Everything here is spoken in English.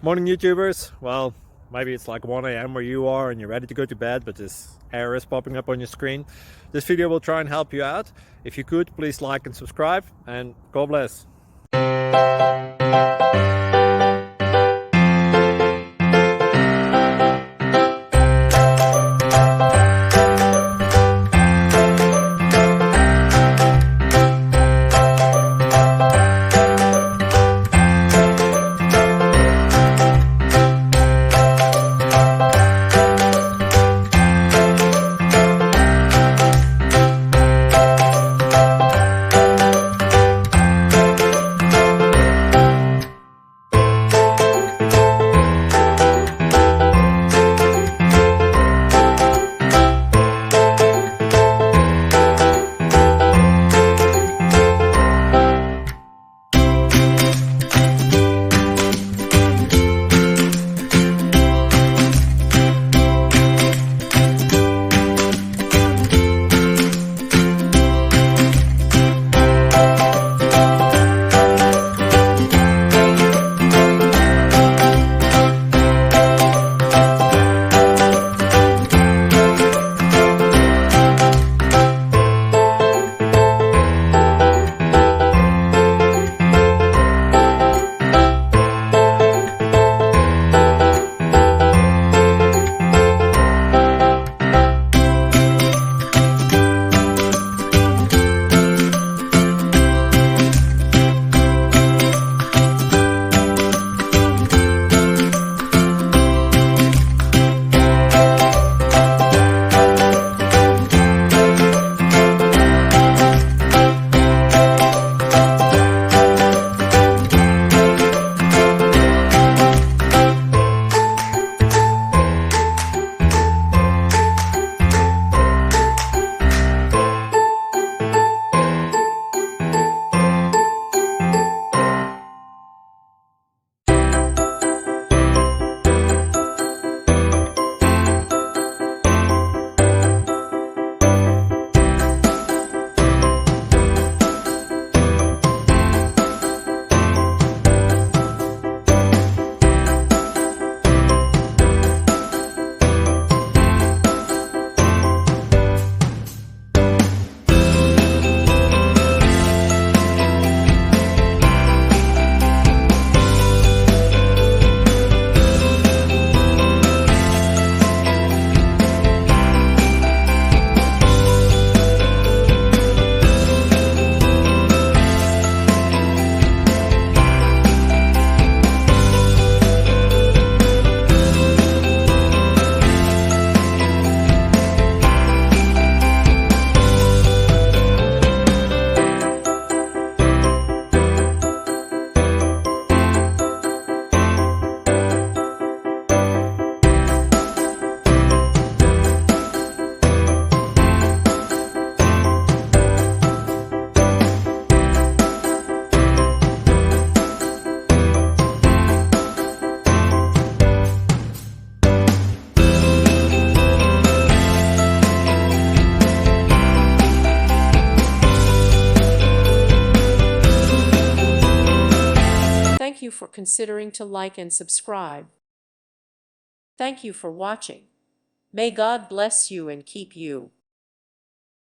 Morning, YouTubers. Well, maybe it's like 1 a.m. where you are and you're ready to go to bed, but this error is popping up on your screen. This video will try and help you out. If you could, please like and subscribe, and God bless. Thank you for considering to like and subscribe. Thank you for watching. May God bless you and keep you.